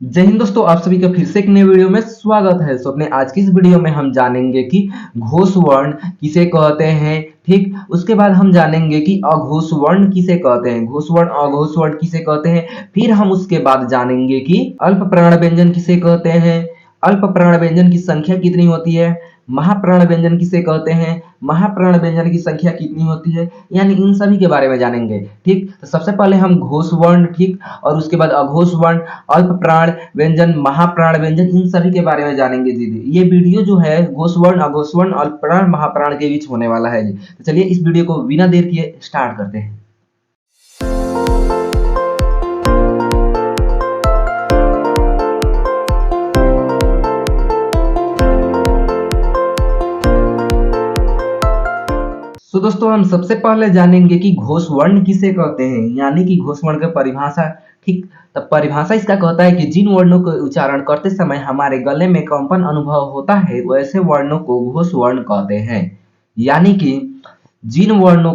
जय हिंद दोस्तों, आप सभी का फिर से एक नए वीडियो में स्वागत है। अपने आज की इस वीडियो में हम जानेंगे कि घोष वर्ण किसे कहते हैं। ठीक, उसके बाद हम जानेंगे कि अघोष वर्ण किसे कहते हैं, घोष वर्ण अघोष वर्ण किसे कहते हैं। फिर हम उसके बाद जानेंगे कि अल्प प्राण व्यंजन किसे कहते हैं, अल्प प्राण व्यंजन की संख्या कितनी होती है, महाप्राण व्यंजन किसे कहते हैं, महाप्राण व्यंजन की संख्या कितनी होती है, यानी इन सभी के बारे में जानेंगे। ठीक, तो सबसे पहले हम घोष वर्ण, ठीक, और उसके बाद अघोष वर्ण, अल्प प्राण व्यंजन, महाप्राण व्यंजन, इन सभी के बारे में जानेंगे दीदी। ये वीडियो जो है घोष वर्ण अघोष वर्ण अल्प प्राण महाप्राण के बीच होने वाला है जी। तो चलिए इस वीडियो को बिना देर किए स्टार्ट करते हैं। तो दोस्तों हम सबसे पहले जानेंगे कि घोष वर्ण किसे कहते हैं, यानी कि घोष वर्ण की परिभाषा। ठीक, तब परिभाषा इसका कहता है कि जिन वर्णों को उच्चारण करते समय हमारे गले में कंपन अनुभव होता है वैसे वर्णों को घोष वर्ण कहते हैं। यानी कि जिन वर्णों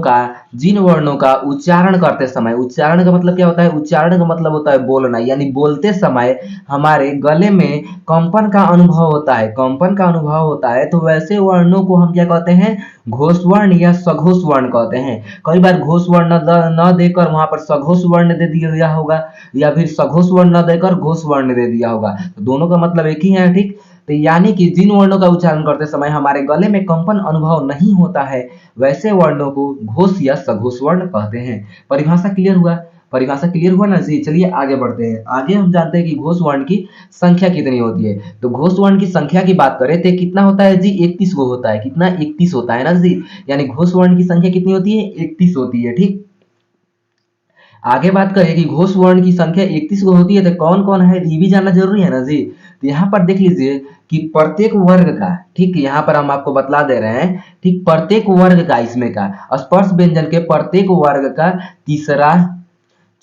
का उच्चारण करते समय, उच्चारण का मतलब क्या होता है, उच्चारण का मतलब होता है बोलना, यानी बोलते समय हमारे गले में कंपन का अनुभव होता है, कंपन का अनुभव होता है, तो वैसे वर्णों को हम क्या कहते हैं, घोष वर्ण या सघोष वर्ण कहते हैं। कई बार घोष वर्ण न देकर वहां पर सघोष वर्ण दे दिया गया होगा, या फिर सघोष वर्ण न देकर घोष वर्ण दे दिया होगा, तो दोनों का मतलब एक ही है। ठीक, तो यानी कि जिन वर्णों का उच्चारण करते समय हमारे गले में कंपन अनुभव नहीं होता है वैसे वर्णों को घोष या सघोष वर्ण कहते हैं। परिभाषा क्लियर हुआ, परिभाषा क्लियर हुआ ना जी। चलिए आगे बढ़ते हैं। आगे हम जानते हैं कि घोष वर्ण की संख्या कितनी होती है। तो घोष वर्ण की संख्या की बात करें तो कितना होता है जी, 31 गो होता है। कितना, 31 होता है ना जी। यानी घोष वर्ण की संख्या कितनी होती है, 31 होती है। ठीक, आगे बात करें कि घोष वर्ण की संख्या 31 को होती है तो कौन कौन है, ये भी जानना जरूरी है ना जी। तो यहाँ पर देख लीजिए कि प्रत्येक वर्ग का, ठीक, यहाँ पर हम आपको बतला दे रहे हैं, ठीक, प्रत्येक वर्ग का, इसमें का स्पर्श व्यंजन के प्रत्येक वर्ग का तीसरा,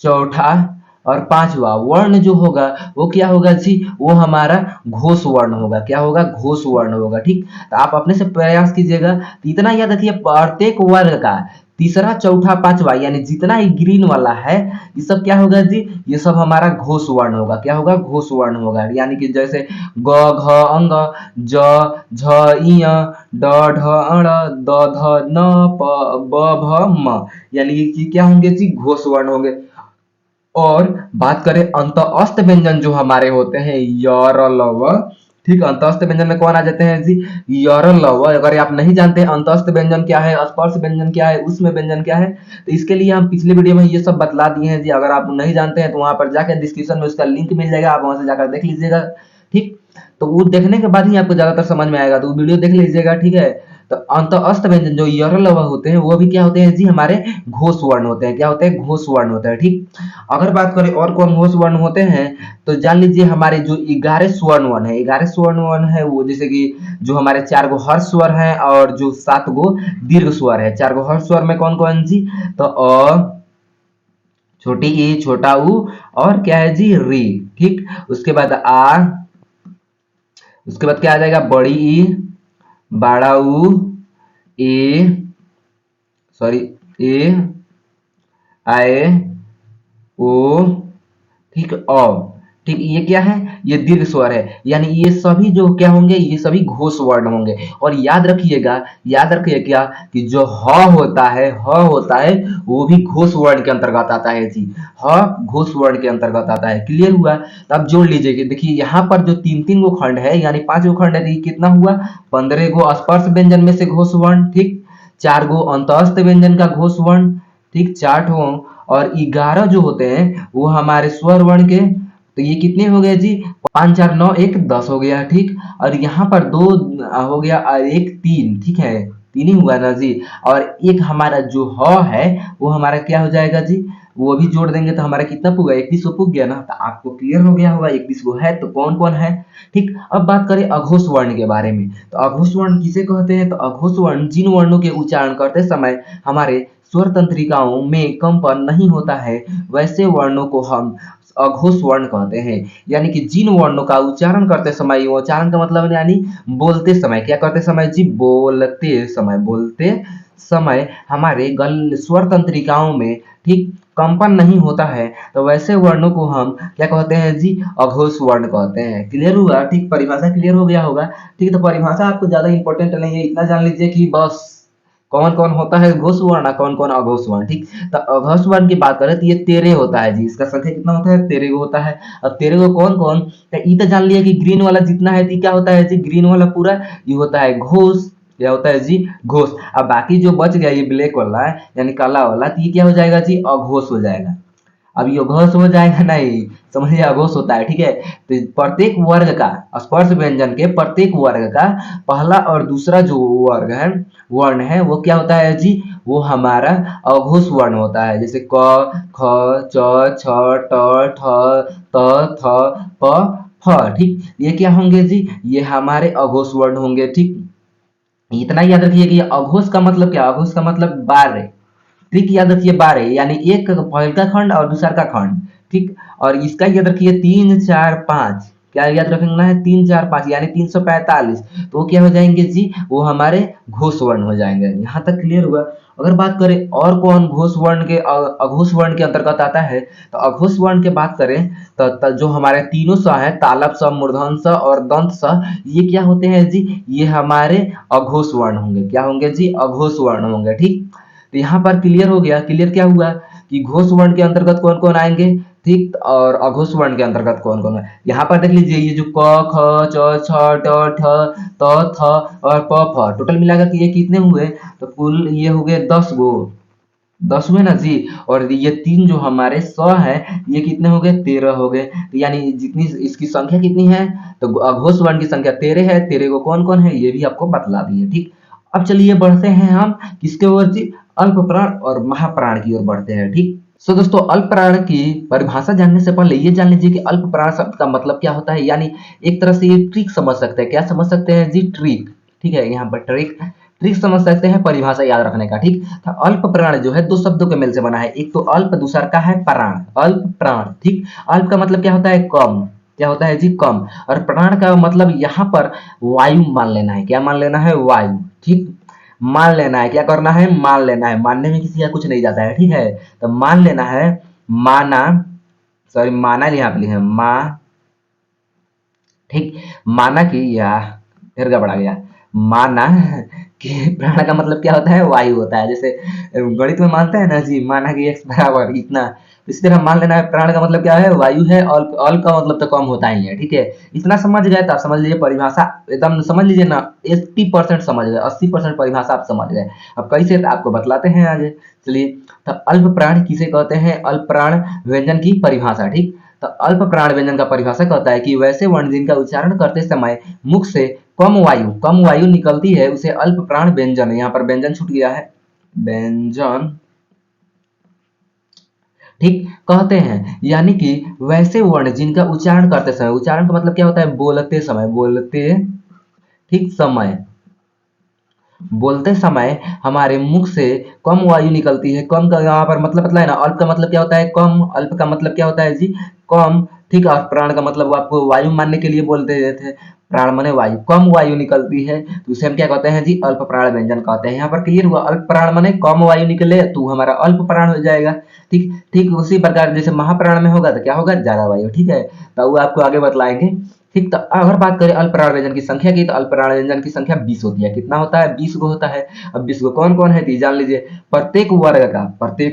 चौथा और पांचवा वर्ण जो होगा वो क्या होगा जी, वो हमारा घोष वर्ण होगा। क्या होगा, घोष वर्ण होगा। ठीक, तो आप अपने से प्रयास कीजिएगा। तो इतना याद रखिए, प्रत्येक वर्ग का तीसरा, चौथा, पांचवा, यानी जितना ही ग्रीन वाला है ये सब क्या होगा जी, ये सब हमारा घोष वर्ण होगा। क्या होगा, घोष वर्ण होगा। यानी कि जैसे ग, घ, अंग, ज, झ, इय, ड, ढ, अण, द, ध, न, प, ब, भ, म, यानी कि क्या होंगे जी, घोष वर्ण होंगे। और बात करें अंतअस्त व्यंजन जो हमारे होते हैं य, र, ल, व, ठीक, अंतअस्त व्यंजन में कौन आ जाते हैं जी, य, र, ल, व। अगर आप नहीं जानते हैं अंतअस्त व्यंजन क्या है, स्पर्श व्यंजन क्या है, उसमें व्यंजन क्या है, तो इसके लिए हम पिछले वीडियो में ये सब बतला दिए हैं जी। अगर आप नहीं जानते हैं तो वहां पर जाकर डिस्क्रिप्शन में उसका लिंक मिल जाएगा, आप वहां से जाकर देख लीजिएगा। ठीक, तो वो देखने के बाद ही आपको ज्यादातर समझ में आएगा, तो वो वीडियो देख लीजिएगा। ठीक है, तो अंतअस्त व्यंजन जो य, र, ल, व होते हैं वो भी क्या होते हैं जी, हमारे घोष वर्ण होते हैं। क्या होते हैं, घोष वर्ण होते हैं। ठीक, अगर बात करें और कौन घोष वर्ण होते हैं तो जान लीजिए हमारे जो 11 स्वर्ण वर्ण है, 11 स्वर्ण वर्ण है वो, जैसे कि जो हमारे 4 गो हर्ष स्वर है और जो 7 गो दीर्घ स्वर है। 4 गो हर्ष स्वर में कौन कौन जी, तो अ, छोटी ई, छोटा ऊ, और क्या है जी, री। ठीक, उसके बाद आ, उसके बाद क्या आ जाएगा, बड़ी ई, बड़ा ऊ, ए, सॉरी, ए, आए, ओ, ठीक, अ। ठीक, ये क्या है, ये दीर्घ स्वर है, यानी ये सभी जो क्या होंगे, ये सभी घोष वर्ण होंगे। और याद रखिएगा, याद रखिए क्या, कि जो ह होता है, ह होता है वो भी घोष वर्ण के अंतर्गत आता है जी। ह घोष वर्ण के अंतर्गत आता है। क्लियर हुआ, तो अब जोड़ लीजिए कि देखिए यहाँ पर जो तीन तीन गो खंड है, यानी 5 गो खंड है, तो ये कितना हुआ, 15 गो स्पर्श व्यंजन में से घोष वर्ण। ठीक, 4 गो अंतःस्थ व्यंजन का घोष वर्ण। ठीक, 4 ठो, और 11 जो होते हैं वो हमारे स्वर वर्ण के। तो ये कितने हो गए जी, 5 4 9 1 10 हो गया। ठीक, और यहाँ पर 2 हो गया और 1 3, ठीक है, 3 ही हुआ ना जी। और एक हमारा जो ह है वो हमारा क्या हो जाएगा जी, वो भी जोड़ देंगे तो हमारा कितना पुगा, 31 को पुग गया ना। तो आपको क्लियर हो गया होगा 31 को है तो कौन कौन है। ठीक, अब बात करें अघोष वर्ण के बारे में। तो अघोष वर्ण किसे कहते हैं, तो अघोष वर्ण जिन वर्णों के उच्चारण करते समय हमारे स्वर तंत्रिकाओं में कंपन नहीं होता है वैसे वर्णों को हम अघोष वर्ण कहते हैं। यानी कि जिन वर्णों का उच्चारण करते समय, उच्चारण का मतलब यानी बोलते समय, क्या करते समय जी, बोलते समय, बोलते समय हमारे गल स्वर तंत्रिकाओं में, ठीक, कंपन नहीं होता है तो वैसे वर्णों को हम क्या कहते हैं जी, अघोष वर्ण कहते हैं। क्लियर हुआ? ठीक, परिभाषा क्लियर हो गया होगा। ठीक है, तो परिभाषा आपको ज्यादा इंपॉर्टेंट नहीं है, इतना जान लीजिए कि बस कौन कौन होता है घोष वर्ण, कौन कौन अघोष वर्ण। ठीक, तो अघोष वर्ण की बात करें तो ये 13 होता है जी, इसका संख्या कितना होता है, 13 होता है। अब 13 को कौन कौन, तो ये तो जान लिया कि ग्रीन वाला जितना है तो क्या होता है जी, ग्रीन वाला पूरा ये होता है घोष, क्या होता है जी, घोष। अब बाकी जो बच गया ये ब्लैक वाला है यानी काला वाला, तो ये क्या हो जाएगा जी, अघोष हो जाएगा। अब ये अघोष हो जाएगा नहीं, समझिए अघोष होता है। ठीक है, तो प्रत्येक वर्ग का, स्पर्श व्यंजन के प्रत्येक वर्ग का पहला और दूसरा जो वर्ग है, वर्ण है, वो क्या होता है जी, वो हमारा अघोष वर्ण होता है। जैसे क, ख, च, छ, ट, ठ, त, थ, प, फ। ठीक, ये क्या होंगे जी, ये हमारे अघोष वर्ण होंगे। ठीक, इतना याद रखिए कि अघोष का मतलब क्या, अघोष का मतलब 12। ट्रिक याद रखिए 12, यानी एक पहल का खंड और दूसरा का खंड। ठीक, और इसका याद रखिए 3, 4, 5, क्या याद रखना है, 3, 4, 5 यानी 345। तो वो क्या हो जाएंगे जी, वो हमारे घोष वर्ण हो जाएंगे। यहाँ तक क्लियर हुआ? अगर बात करें और कौन घोष वर्ण के अघोष वर्ण के अंतर्गत आता है, तो अघोष वर्ण के बात करें तो जो हमारे तीनों स है, तालव स, मूर्धन स और दंत स, ये क्या होते हैं जी, ये हमारे अघोष वर्ण होंगे। क्या होंगे जी, अघोष वर्ण होंगे। ठीक, तो यहाँ पर क्लियर हो गया। क्लियर क्या हुआ कि घोष वर्ण के अंतर्गत कौन कौन आएंगे, ठीक, और अघोष वर्ण के अंतर्गत कौन कौन है। यहाँ पर देख लीजिए, ये जो क, ख, च, छ, ट, ठ, त, थ और प, फ, टोटल मिलाकर के ये कितने हुए, तो कुल ये हो गए 10 गो, 10 हुए ना जी। और ये 3 जो हमारे स है, ये कितने हो गए, 13 हो गए। तो यानी जितनी इसकी संख्या कितनी है, तो अघोष वर्ण की संख्या 13 है। 13 को कौन कौन है ये भी आपको बतला दिए। ठीक, अब चलिए बढ़ते हैं हम किसके ओर जी, अल्प प्राण और महाप्राण की ओर बढ़ते हैं। ठीक, सो दोस्तों, अल्प प्राण की परिभाषा जानने से पहले ये जान लीजिए कि अल्प प्राण शब्द का मतलब क्या होता है। यानी एक तरह से ये ट्रिक समझ सकते हैं। क्या समझ सकते हैं जी, ट्रिक। ठीक है, यहाँ पर ट्रिक ट्रिक समझ सकते हैं परिभाषा याद रखने का। ठीक, तो अल्प प्राण जो है दो शब्दों के मेल से बना है, एक तो अल्प, दूसरा का है प्राण, अल्प प्राण। ठीक, अल्प का मतलब क्या होता है, कम, क्या होता है जी, कम। और प्राण का मतलब यहाँ पर वायु मान लेना है। क्या मान लेना है, वायु। ठीक, मान लेना है, क्या करना है, मान लेना है। मानने में किसी का कुछ नहीं जाता है। ठीक है, तो मान लेना है, माना, सॉरी माना यहाँ पे लिखे मा, ठीक, माना कि, या फिर गड़बड़ा गया, माना कि प्राण का मतलब क्या होता है, वायु होता है। जैसे गणित में मानते हैं ना जी, माना कि x बराबर इतना, तो इसी तरह मान लेना है प्राण का मतलब क्या है, वायु है। अल्प, अल्प का मतलब तो कम होता ही है। ठीक है, इतना समझ गए तो आप समझ लीजिए परिभाषा एकदम समझ लीजिए ना, 80% समझ गए, 80% परिभाषा आप समझ गए। अब कैसे, तो आपको बतलाते हैं आगे। चलिए, तो अल्प प्राण किसे कहते हैं, अल्प प्राण व्यंजन की परिभाषा। ठीक, तो अल्प प्राण व्यंजन का परिभाषा कहता है कि वैसे वर्ण जिनका उच्चारण करते समय मुख से कम वायु निकलती है उसे अल्प प्राण व्यंजन, यहाँ पर व्यंजन छूट गया है, व्यंजन, ठीक, कहते हैं। यानी कि वैसे वर्ण जिनका उच्चारण करते समय, उच्चारण का मतलब क्या होता है, बोलते समय, बोलते, ठीक, समय, बोलते समय हमारे मुख से कम वायु निकलती है। कम का यहाँ पर मतलब बतलाए ना, अल्प का मतलब क्या होता है, कम, अल्प का मतलब क्या होता है जी, कम। ठीक, और प्राण का मतलब आपको वायु मानने के लिए बोलते थे, प्राण माने वायु, कम वायु निकलती है तो उसे हम क्या कहते हैं जी, अल्प प्राण व्यंजन कहते हैं। यहाँ पर क्लियर हुआ, अल्प प्राण माने कम वायु निकले तो हमारा अल्प प्राण हो जाएगा। ठीक, ठीक उसी प्रकार जैसे महाप्राण में होगा तो क्या होगा, ज्यादा वायु। ठीक है, तो वो आपको आगे बतलाएंगे। ठीक, तो अगर बात करें अल्प प्राण व्यंजन की संख्या की, तो अल्प प्राण व्यंजन की संख्या 20 होती है। कितना होता है, 20 गो होता है। अब 20 गो कौन कौन है तो जान लीजिए, प्रत्येक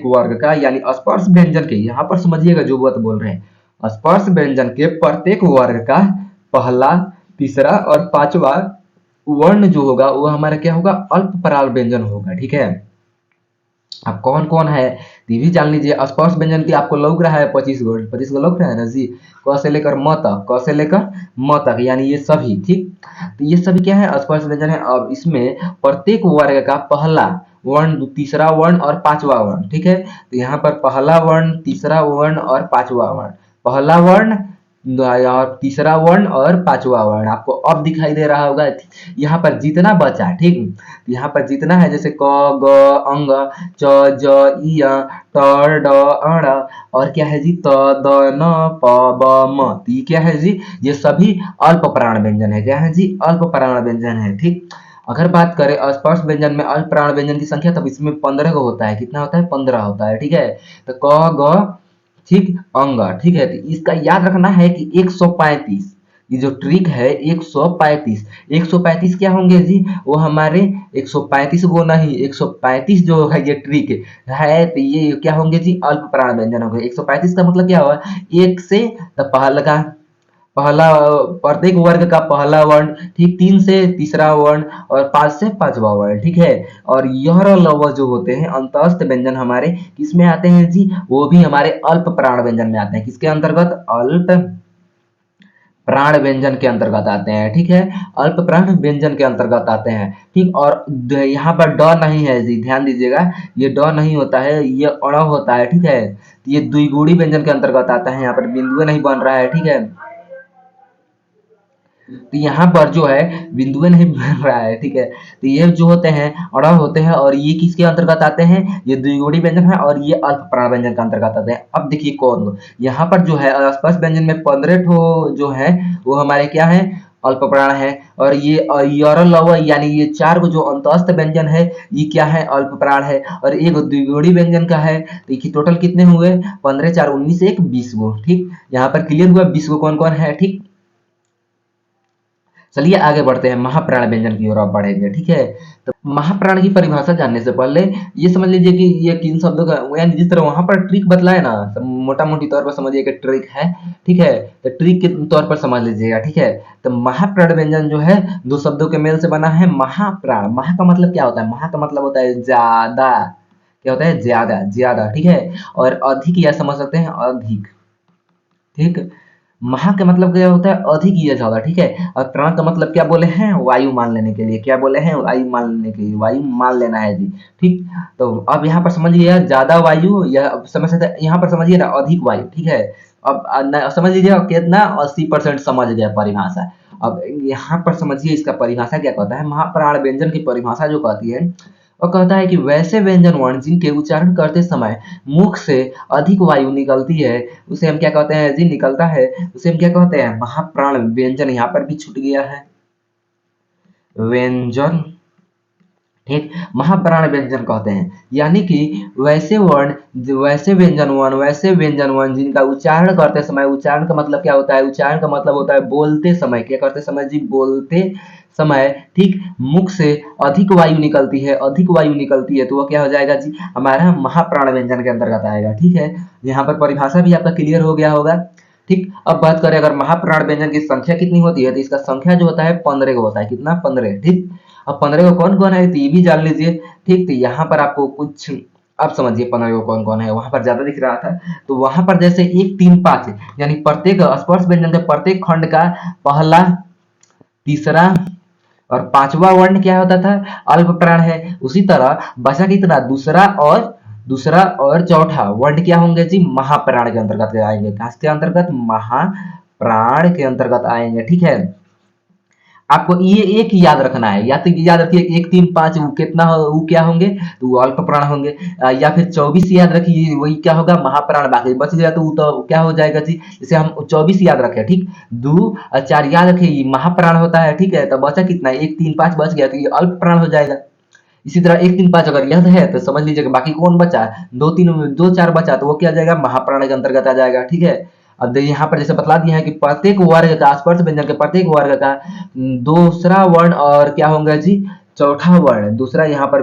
वर्ग का यानी स्पर्श व्यंजन के, यहाँ पर समझिएगा जो बात बोल रहे हैं, स्पर्श व्यंजन के प्रत्येक वर्ग का पहला, तीसरा और पांचवा वर्ण जो होगा वो हमारा क्या होगा, अल्प प्राण व्यंजन होगा। ठीक है, अब कौन कौन है ये भी जान लीजिए। स्पर्श व्यंजन की आपको लौक रहा है 25 गो लौक रहा है ना जी, क से लेकर म तक, क से लेकर म तक, यानी ये सभी। ठीक, तो ये सभी क्या है, स्पर्श व्यंजन है। अब इसमें प्रत्येक वर्ग का पहला वर्ण, तीसरा वर्ण और पांचवा वर्ण। ठीक है, तो यहाँ पर पहला वर्ण, तीसरा वर्ण और पांचवा वर्ण, पहला वर्ण और तीसरा वर्ण और पांचवा वर्ण आपको अब दिखाई दे रहा होगा। यहाँ पर जितना बचा, ठीक, यहाँ पर जितना है जैसे क, ग, अंग, च, ज, इ, ट, ड, अण और क्या है जी, त, द, न, प, ब, म, ये क्या है जी, ये सभी अल्प प्राण व्यंजन है। क्या है जी, अल्प प्राण व्यंजन है। ठीक, अगर बात करें अस्पर्श व्यंजन में अल्प प्राण व्यंजन की संख्या, तब इसमें 15 को होता है। कितना होता है? 15 होता है। ठीक है, तो क ग ठीक अंग। ठीक है, तो इसका याद रखना है कि 135, ये जो ट्रिक है 135, 135 क्या होंगे जी? वो हमारे 135 गो नहीं, 135 जो है ये ट्रिक है, तो ये क्या होंगे जी? अल्प प्राण व्यंजन होंगे। 135 का मतलब क्या हुआ? एक से, तो पहला का पहला, प्रत्येक वर्ग का पहला वर्ण, ठीक, 3 से तीसरा वर्ण, और 5 से पांचवा वर्ण। ठीक है, और यह लव जो होते हैं अंतस्थ व्यंजन हमारे किसमें आते हैं जी? वो भी हमारे अल्प प्राण व्यंजन में आते हैं। किसके अंतर्गत? अल्प प्राण व्यंजन के अंतर्गत आते हैं। ठीक है, अल्प प्राण व्यंजन के अंतर्गत आते हैं। ठीक, और यहाँ पर ड नहीं है जी, ध्यान दीजिएगा, ये ड नहीं होता है, ये अण होता है। ठीक है, ये द्विगुणी व्यंजन के अंतर्गत आता है। यहाँ पर बिंदु नहीं बन रहा है। ठीक है, तो यहाँ पर जो है बिंदुएं नहीं बन रहा है। ठीक है, तो ये जो होते हैं अड़ा होते हैं, और ये किसके अंतर्गत आते हैं? ये द्विगुणी व्यंजन है, और ये अल्प प्राण व्यंजन के अंतर्गत आते हैं। अब देखिए कौन, यहाँ पर जो है अस्पर्श व्यंजन में 15 ठो जो है वो हमारे क्या है? अल्प प्राण है। और ये यर लव यानी ये 4 को जो अंतस्थ व्यंजन है, ये क्या है? अल्प प्राण है। और एक द्विगुणी व्यंजन का है, तो ये टोटल कितने हुए? 15 4 19, एक 20 गो। ठीक, यहाँ पर क्लियर हुआ 20 गो कौन कौन है। ठीक, चलिए आगे बढ़ते हैं, महाप्राण व्यंजन की ओर आप बढ़ेंगे। ठीक है, तो महाप्राण की परिभाषा जानने से पहले ये समझ लीजिए कि ये किन शब्दों का, यानी जिस तरह वहां पर ट्रिक बतलाए ना, मोटा मोटी तौर पर समझिए कि ट्रिक है। ठीक है, तो ट्रिक के तौर पर समझ लीजिएगा। ठीक है, तो महाप्राण व्यंजन जो है दो शब्दों के मेल से बना है। महाप्राण, महा का मतलब क्या होता है? महा का मतलब होता है ज्यादा। क्या होता है? ज्यादा, ज्यादा। ठीक है, और अधिक या समझ सकते हैं अधिक। ठीक, महा का मतलब क्या होता है? अधिक या ज्यादा। ठीक है, और प्राण का मतलब क्या बोले हैं? वायु मान लेने के लिए। क्या बोले हैं? वायु मान लेने के लिए, वायु मान लेना है जी। ठीक, तो अब यहाँ पर समझिए ज्यादा वायु, या समझ सकते हैं यहाँ पर समझिए ना अधिक वायु। ठीक है, अब समझ लीजिए कितना, 80% समझ गया परिभाषा। अब यहाँ पर समझिए इसका परिभाषा क्या कहता है। महाप्राण व्यंजन की परिभाषा जो कहती है, वो कहता है कि वैसे व्यंजन वर्ण जिनके उच्चारण करते समय मुख से अधिक वायु निकलती है, उसे हम क्या कहते हैं जी? निकलता है, उसे हम क्या कहते हैं? महाप्राण व्यंजन। यहाँ पर भी छूट गया है व्यंजन। ठीक, महाप्राण व्यंजन कहते हैं, यानी कि वैसे वर्ण, वैसे व्यंजन वर्ण जिनका उच्चारण करते समय, उच्चारण का मतलब क्या होता है? उच्चारण का मतलब होता है बोलते समय। क्या करते समय जी? बोलते समय। ठीक, मुख से अधिक वायु निकलती है, अधिक वायु निकलती है, तो वह क्या हो जाएगा जी? हमारा महाप्राण व्यंजन के अंतर्गत आएगा। ठीक है, यहाँ पर परिभाषा भी आपका क्लियर हो गया होगा। ठीक, अब बात करें अगर महाप्राण व्यंजन की संख्या कितनी होती है, तो इसका संख्या जो होता है 15 को होता है। कितना? 15। ठीक, अब 15 को कौन कौन है, तो ये भी जान लीजिए। ठीक, तो यहाँ पर आपको कुछ, अब समझिए 15 को कौन कौन है। वहां पर ज्यादा दिख रहा था, तो वहां पर जैसे 1 3 5, यानी प्रत्येक स्पर्श व्यंजन के प्रत्येक खंड का पहला, तीसरा और पांचवा वर्ण क्या होता था? अल्प प्राण है। उसी तरह बचा कितना? दूसरा और चौथा वर्ण क्या होंगे जी? महाप्राण के अंतर्गत आएंगे। किसके अंतर्गत? महाप्राण के अंतर्गत आएंगे। ठीक है, आपको ये एक ही याद रखना है, या तो याद रखिए 1 3 5 वो कितना वो क्या होंगे? तो वो अल्प प्राण होंगे। या फिर 24 याद रखिए, वही क्या होगा? महाप्राण। बाकी बच गया तो वो तो क्या हो जाएगा जी? जैसे हम 24 याद रखे। ठीक, 2 और 4 याद रखे, ये महाप्राण होता है। ठीक है, तो बचा कितना? 1 3 5 बच गया, तो ये अल्प प्राण हो जाएगा। इसी तरह 1 3 5 अगर याद है तो समझ लीजिएगा बाकी कौन बचा? 2 3 2 4 बचा, तो वो क्या आ जाएगा? महाप्राण के अंतर्गत आ जाएगा। ठीक है, अब देखिए यहाँ पर जैसे बतला दिया है कि प्रत्येक वर्ग का, स्पर्श व्यंजन के प्रत्येक वर्ग का दूसरा वर्ण और क्या होगा जी? चौथा वर्ण। दूसरा यहाँ पर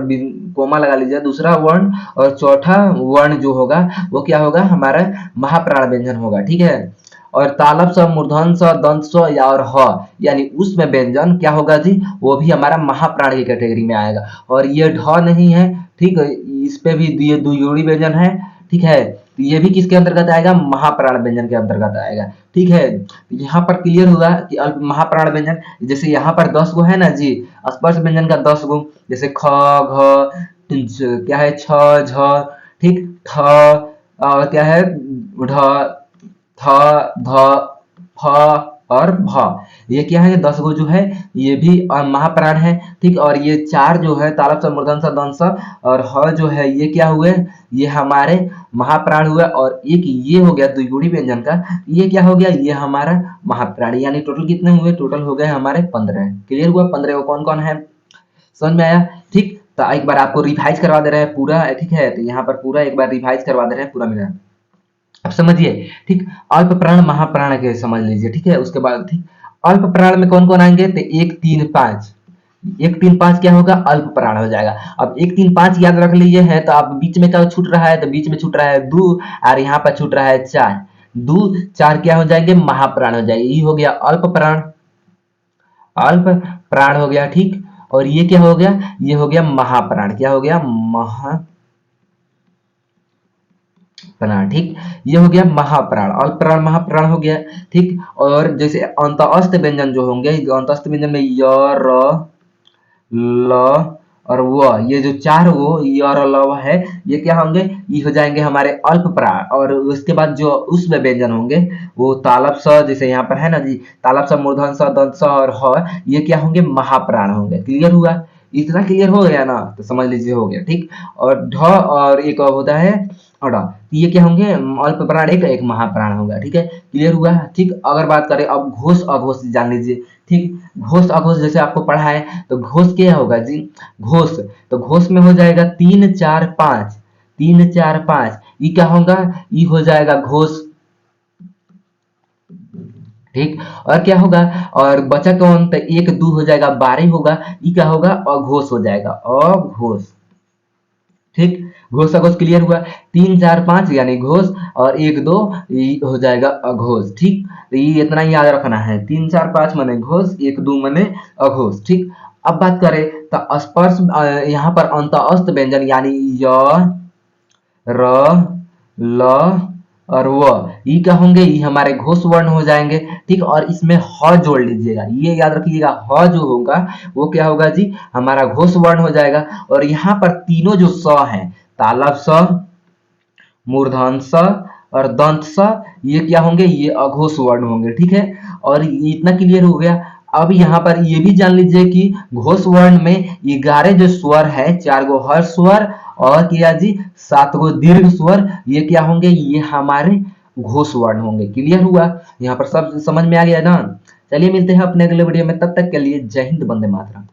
कोमा लगा लीजिए, दूसरा वर्ण और चौथा वर्ण जो होगा वो क्या होगा? हमारा महाप्राण व्यंजन होगा। ठीक है, और तालब स, मूर्धन स, दंत स या और ह, यानी उसमें व्यंजन क्या होगा जी? वो भी हमारा महाप्राण की कैटेगरी में आएगा। और ये ढ नहीं है। ठीक है, इस पे भी ये द्विगुणी व्यंजन है। ठीक है, तो ये भी किसके अंतर्गत आएगा? महाप्राण व्यंजन के अंतर्गत आएगा। ठीक है, तो यहाँ पर क्लियर हुआ कि अल्प महाप्राण व्यंजन, जैसे यहाँ पर 10 गो है ना जी, स्पर्श व्यंजन का 10 गो, जैसे ख, घ, क्या है, छ, झ, ठीक, ठ, और क्या है, ढ, थ, ध, फ और भ। ये क्या है? 10 गो जो है ये भी महाप्राण है। ठीक, और ये 4 जो है तालब स, मूर्धन स, दंत स और ह जो है ये क्या हुए? ये हमारे महाप्राण हुआ। और एक ये हो गया द्विगुणी व्यंजन का, ये क्या हो गया? ये हमारा महाप्राण। यानी टोटल कितने हुए? टोटल हो गए हमारे 15। क्लियर हुआ? 15 को कौन कौन है? समझ में आया? ठीक, तो एक बार आपको रिवाइज करवा दे रहे हैं पूरा, ठीक है, तो यहाँ पर पूरा एक बार रिवाइज करवा दे रहे हैं पूरा मेरा। अब समझिए, ठीक, अल्प प्राण महाप्राण के समझ लीजिए, ठीक है। उसके बाद ठीक, अल्प प्राण में कौन कौन आएंगे, तो 1 3 5, 1 3 5 क्या होगा, अल्प प्राण हो जाएगा। अब 1 3 5 याद रख लीजिए है, तो आप बीच में क्या छूट रहा है, तो बीच में छूट रहा है 2 और यहाँ पर छूट रहा है 4, 2 4 क्या हो जाएंगे, महाप्राण हो जाएगी। ये हो गया अल्प प्राण, अल्प प्राण हो गया, ठीक। और ये क्या हो गया, ये हो गया महाप्राण, क्या हो गया, महाप्राण, ठीक। ये हो गया महाप्राण, अल्प प्राण महाप्राण हो गया, ठीक। और जैसे अंतअस्थ व्यंजन जो होंगे, अंतअस्थ व्यंजन में य र ल और व, ये जो चार वो य और ल है, ये क्या होंगे, ये हो जाएंगे हमारे अल्प प्राण। और उसके बाद जो उस व्यंजन होंगे वो तालब स, जैसे यहाँ पर है ना जी, तालब स, मूर्धन स, दंत स और ह, ये क्या होंगे, महाप्राण होंगे। क्लियर हुआ? इतना क्लियर हो गया ना, तो समझ लीजिए हो गया, ठीक। और ढ और एक होता है अड़ा, ये क्या होंगे, अल्प प्राण एक, एक महाप्राण होगा, ठीक है। क्लियर हुआ? ठीक। अगर बात करें अब घोष अघोष जान लीजिए, ठीक। घोष अघोष जैसे आपको पढ़ा है, तो घोष क्या होगा जी, घोष, तो घोष में हो जाएगा 3 4 5, 3 4 5, ये क्या होगा, ये हो जाएगा घोष, ठीक। और क्या होगा, और बचा कौन, तो 1 2 हो जाएगा 12 होगा, ये क्या होगा, अघोष हो जाएगा, अघोष, ठीक। घोष अघोष क्लियर हुआ? 3 4 5 यानी घोष, और 1 2 ये हो जाएगा अघोष, ठीक। तो ये इतना ही याद रखना है, 3 4 5 माने घोष, 1 2 माने अघोष, ठीक। अब बात करें तो स्पर्श, यहाँ पर अंतअस्थ व्यंजन यानी य र ल और व, ये क्या होंगे, ये हमारे घोष वर्ण हो जाएंगे, ठीक। और इसमें ह जोड़ लीजिएगा, ये याद रखिएगा, ह जो होगा वो क्या होगा जी, हमारा घोष वर्ण हो जाएगा। और यहाँ पर तीनों जो स है, तालव स, मूर्धन स और दंत स, ये क्या होंगे, ये अघोष वर्ण होंगे, ठीक है। और ये इतना क्लियर हो गया। अब यहाँ पर ये भी जान लीजिए कि घोष वर्ण में 11 जो स्वर है, 4 गो हर्ष स्वर और क्या जी 7 गो दीर्घ स्वर, ये क्या होंगे, ये हमारे घोष वर्ण होंगे। क्लियर हुआ? यहाँ पर सब समझ में आ गया ना? चलिए मिलते हैं अपने अगले वीडियो में, तब तक के लिए जय हिंद, वंदे मातरम।